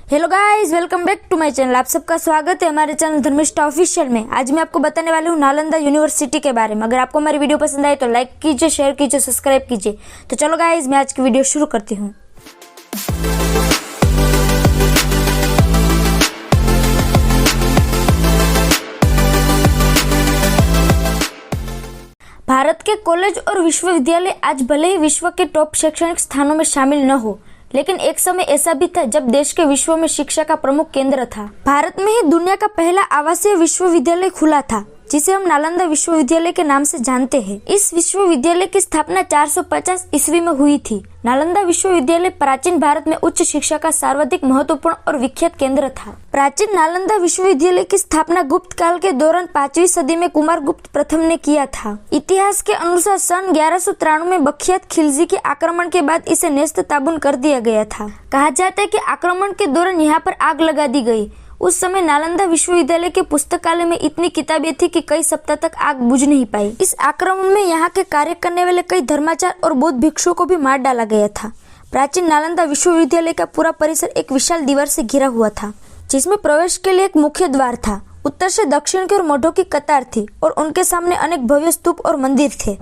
Hello guys, welcome back to my channel. आप सबका स्वागत है हमारे चैनल धर्मिष्ठा ऑफिशियल में। आज मैं आपको बताने वाली हूँ नालंदा यूनिवर्सिटी के बारे में। अगर आपको हमारी वीडियो पसंद आए तो लाइक कीजिए, शेयर कीजिए, सब्सक्राइब कीजिए। तो चलो गाइस, मैं आज की वीडियो शुरू करती हूँ। भारत के कॉलेज और विश्वविद्यालय आज भले ही विश्व के टॉप शैक्षणिक स्थानों में शामिल न हो, लेकिन एक समय ऐसा भी था जब देश के विश्व में शिक्षा का प्रमुख केंद्र था। भारत में ही दुनिया का पहला आवासीय विश्वविद्यालय खुला था, जिसे हम नालंदा विश्वविद्यालय के नाम से जानते हैं। इस विश्वविद्यालय की स्थापना 450 ईस्वी में हुई थी। नालंदा विश्वविद्यालय प्राचीन भारत में उच्च शिक्षा का सर्वाधिक महत्वपूर्ण और विख्यात केंद्र था। प्राचीन नालंदा विश्वविद्यालय की स्थापना गुप्त काल के दौरान 5वीं सदी में कुमारगुप्त प्रथम ने किया था। इतिहास के अनुसार सन 1193 में बख्तियार खिलजी के आक्रमण के बाद इसे नेस्त ताबून कर दिया गया था। कहा जाता है कि आक्रमण के दौरान यहाँ पर आग लगा दी गई। उस समय नालंदा विश्वविद्यालय के पुस्तकालय में इतनी किताबें थी कि कई सप्ताह तक आग बुझ नहीं पाई। इस आक्रमण में यहाँ के कार्य करने वाले कई धर्माचार्य और बौद्ध भिक्षुओं को भी मार डाला गया था। प्राचीन नालंदा विश्वविद्यालय का पूरा परिसर एक विशाल दीवार से घिरा हुआ था, जिसमें प्रवेश के लिए एक मुख्य द्वार था। उत्तर से दक्षिण की ओर मठों की कतार थी और उनके सामने अनेक भव्य स्तूप और मंदिर थे।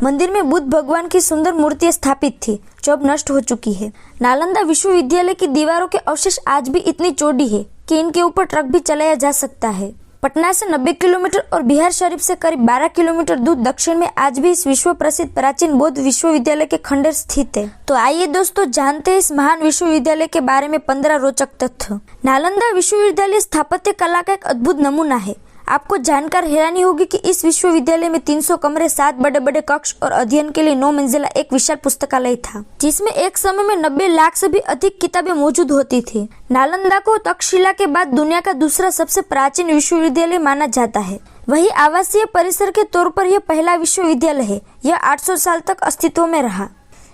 मंदिर में बुद्ध भगवान की सुंदर मूर्तियां स्थापित थी, जो अब नष्ट हो चुकी है। नालंदा विश्वविद्यालय की दीवारों के अवशेष आज भी इतनी चौड़ी है कि इनके ऊपर ट्रक भी चलाया जा सकता है। पटना से 90 किलोमीटर और बिहार शरीफ से करीब 12 किलोमीटर दूर दक्षिण में आज भी इस विश्व प्रसिद्ध प्राचीन बौद्ध विश्वविद्यालय के खंडर स्थित है। तो आइए दोस्तों, जानते हैं इस महान विश्वविद्यालय के बारे में 15 रोचक तथ्य। नालंदा विश्वविद्यालय स्थापत्य कला का एक अद्भुत नमूना है। आपको जानकर हैरानी होगी कि इस विश्वविद्यालय में 300 कमरे, 7 बड़े बड़े कक्ष और अध्ययन के लिए 9 मंजिला एक विशाल पुस्तकालय था, जिसमें एक समय में 90 लाख से भी अधिक किताबें मौजूद होती थी। नालंदा को तक्षशिला के बाद दुनिया का दूसरा सबसे प्राचीन विश्वविद्यालय माना जाता है। वही आवासीय परिसर के तौर पर यह पहला विश्वविद्यालय है। यह 800 साल तक अस्तित्व में रहा।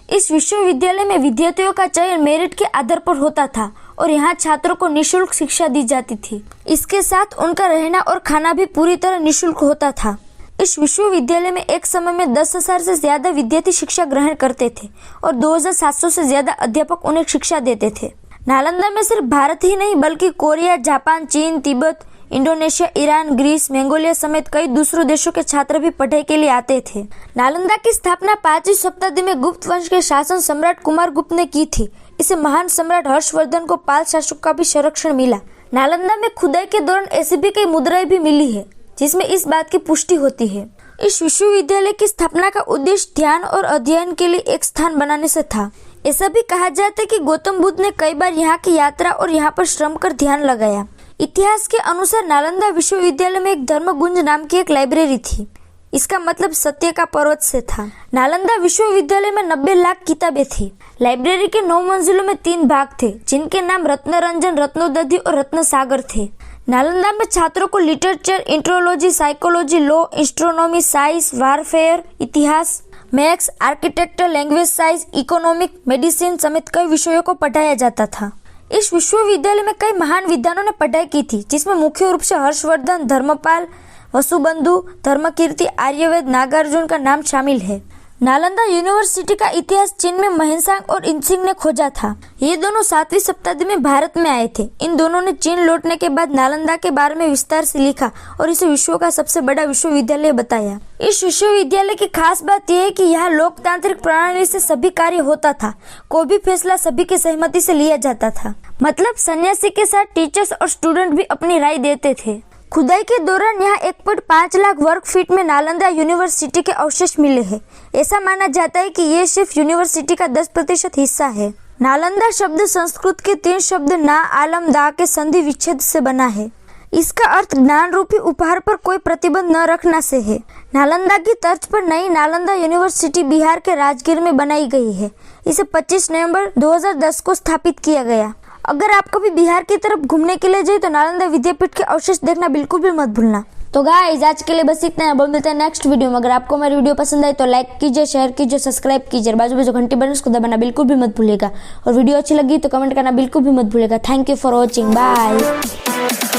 इस विश्वविद्यालय में विद्यार्थियों का चयन मेरिट के आधार पर होता था और यहाँ छात्रों को निःशुल्क शिक्षा दी जाती थी। इसके साथ उनका रहना और खाना भी पूरी तरह निःशुल्क होता था। इस विश्वविद्यालय में एक समय में 10,000 से ज्यादा विद्यार्थी शिक्षा ग्रहण करते थे और 2,700 से ज्यादा अध्यापक उन्हें शिक्षा देते थे। नालंदा में सिर्फ भारत ही नहीं बल्कि कोरिया, जापान, चीन, Tibet, Indonesia, Iran, Greece, Mongolia समेत कई दूसरों देशों के छात्र भी पढ़ाई के लिए आते थे। नालंदा की स्थापना 5वीं शताब्दी में गुप्त वंश के शासन सम्राट कुमारगुप्त ने की थी। इसे महान सम्राट हर्षवर्धन को पाल शासक का भी संरक्षण मिला। नालंदा में खुदाई के दौरान ऐसी भी कई मुद्राएं भी मिली है, जिसमें इस बात की पुष्टि होती है। इस विश्वविद्यालय की स्थापना का उद्देश्य ध्यान और अध्ययन के लिए एक स्थान बनाने से था। ऐसा भी कहा जाता है कि गौतम बुद्ध ने कई बार यहाँ की यात्रा और यहाँ पर श्रम कर ध्यान लगाया। इतिहास के अनुसार नालंदा विश्वविद्यालय में एक धर्मगुंज नाम की एक लाइब्रेरी थी। इसका मतलब सत्य का पर्वत से था। नालंदा विश्वविद्यालय में 90 लाख किताबें थी। लाइब्रेरी के 9 मंजिलों में 3 भाग थे, जिनके नाम रत्नरंजन, रत्नोदधि और रत्नसागर थे। नालंदा में छात्रों को literature, indology, psychology, law, astronomy, science, warfare, इतिहास, maths, architecture, language science, economic, medicine समेत कई विषयों को पढ़ाया जाता था। इस विश्वविद्यालय में कई महान विद्वानों ने पढ़ाई की थी, जिसमें मुख्य रूप से हर्षवर्धन, धर्मपाल, वसुबंधु, धर्मकीर्ति, आर्यवेद, नागार्जुन का नाम शामिल है। नालंदा यूनिवर्सिटी का इतिहास चीन में महिसांग और इंसिंग ने खोजा था। ये दोनों 7वीं शताब्दी में भारत में आए थे। इन दोनों ने चीन लौटने के बाद नालंदा के बारे में विस्तार से लिखा और इसे विश्व का सबसे बड़ा विश्वविद्यालय बताया। इस विश्वविद्यालय की खास बात यह है कि यहाँ लोकतांत्रिक प्रणाली से सभी कार्य होता था। कोई भी फैसला सभी की सहमति से लिया जाता था। मतलब सन्यासी के साथ टीचर्स और स्टूडेंट भी अपनी राय देते थे। खुदाई के दौरान यहाँ 1.5 लाख वर्ग फीट में नालंदा यूनिवर्सिटी के अवशेष मिले हैं। ऐसा माना जाता है कि ये सिर्फ यूनिवर्सिटी का 10% हिस्सा है। नालंदा शब्द संस्कृत के 3 शब्द ना, आलम, दा के संधि विच्छेद से बना है। इसका अर्थ ज्ञान रूपी उपहार पर कोई प्रतिबंध न रखना से है। नालंदा की तर्ज पर नई नालंदा यूनिवर्सिटी बिहार के राजगीर में बनाई गई है। इसे 25 नवंबर 2010 को स्थापित किया गया। अगर आप कभी बिहार की तरफ घूमने के लिए जाए तो नालंदा विद्यापीठ के अवशेष देखना बिल्कुल भी मत भूलना। तो गाइस, आज के लिए बस इतना है। अब मिलते हैं नेक्स्ट वीडियो में। अगर आपको मेरी वीडियो पसंद आए तो लाइक कीजिए, शेयर कीजिए, सब्सक्राइब कीजिए, बाजू में जो घंटी बटन उसको दबाना बिल्कुल भी मत भूलिएगा। और वीडियो अच्छी लगी तो कमेंट करना बिल्कुल भी मत भूलिएगा। Thank you for watching. Bye.